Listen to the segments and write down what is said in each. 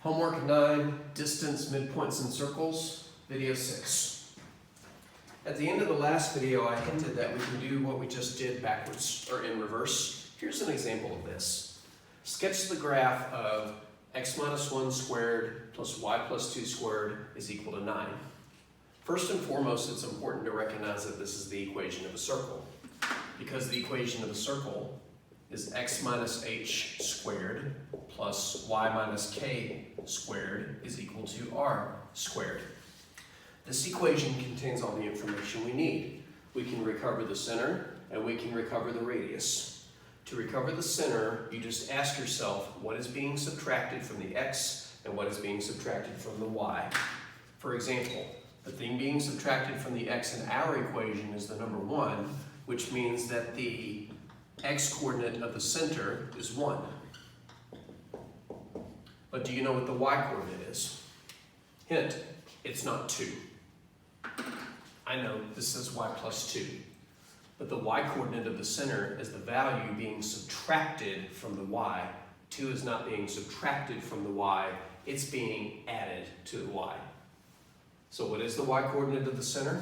Homework 9, distance, midpoints, and circles, video 6. At the end of the last video, I hinted that we can do what we just did backwards, or in reverse. Here's an example of this. Sketch the graph of x minus 1 squared plus y plus 2 squared is equal to 9. First and foremost, it's important to recognize that this is the equation of a circle, because the equation of a circle is x minus h squared plus y minus k squared is equal to r squared. This equation contains all the information we need. We can recover the center and we can recover the radius. To recover the center, you just ask yourself what is being subtracted from the x and what is being subtracted from the y. For example, the thing being subtracted from the x in our equation is the number 1, which means that the x-coordinate of the center is 1. But do you know what the y-coordinate is? Hint, it's not 2. I know this says y plus 2. But the y-coordinate of the center is the value being subtracted from the y. 2 is not being subtracted from the y, it's being added to the y. So what is the y-coordinate of the center?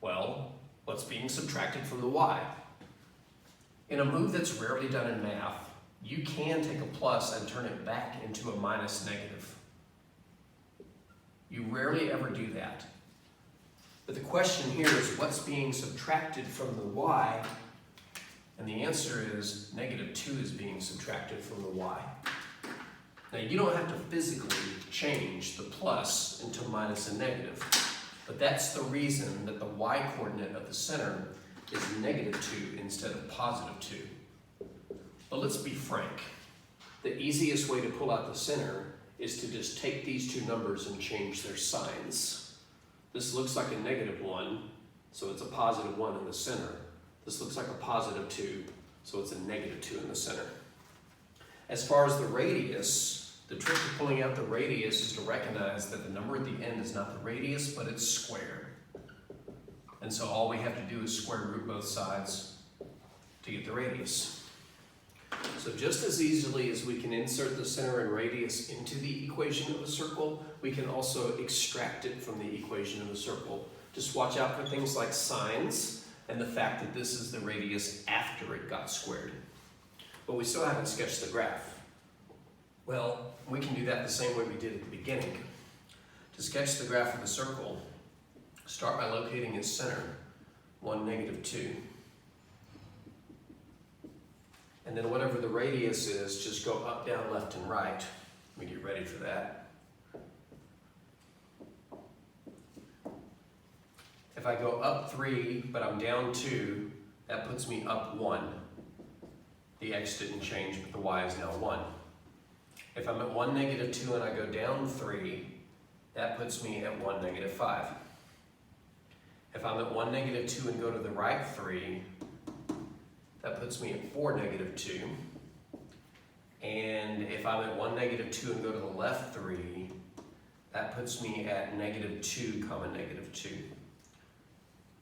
Well, what's being subtracted from the y? In a move that's rarely done in math, you can take a plus and turn it back into a minus negative. You rarely ever do that. But the question here is what's being subtracted from the y? And the answer is negative 2 is being subtracted from the y. Now you don't have to physically change the plus into minus and negative, but that's the reason that the y-coordinate of the center is negative 2 instead of positive 2. But let's be frank. The easiest way to pull out the center is to just take these two numbers and change their signs. This looks like a negative 1, so it's a positive 1 in the center. This looks like a positive 2, so it's a negative 2 in the center. As far as the radius, the trick to pulling out the radius is to recognize that the number at the end is not the radius, but it's squared. And so all we have to do is square root both sides to get the radius. So just as easily as we can insert the center and radius into the equation of a circle, we can also extract it from the equation of a circle. Just watch out for things like signs and the fact that this is the radius after it got squared. But we still haven't sketched the graph. Well, we can do that the same way we did at the beginning. To sketch the graph of the circle, start by locating its center, 1, negative 2. And then whatever the radius is, just go up, down, left, and right. Let me get ready for that. If I go up 3, but I'm down 2, that puts me up 1. The x didn't change, but the y is now 1. If I'm at 1, negative 2, and I go down 3, that puts me at 1, negative 5. If I'm at 1, negative 2, and go to the right 3, that puts me at 4, negative 2. And if I'm at 1, negative 2, and go to the left 3, that puts me at negative 2, comma negative 2.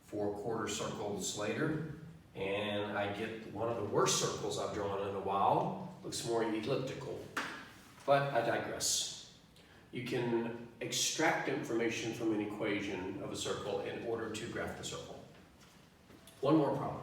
4 quarter circles later, and I get one of the worst circles I've drawn in a while. Looks more elliptical, but I digress. You can extract information from an equation of a circle in order to graph the circle. One more problem.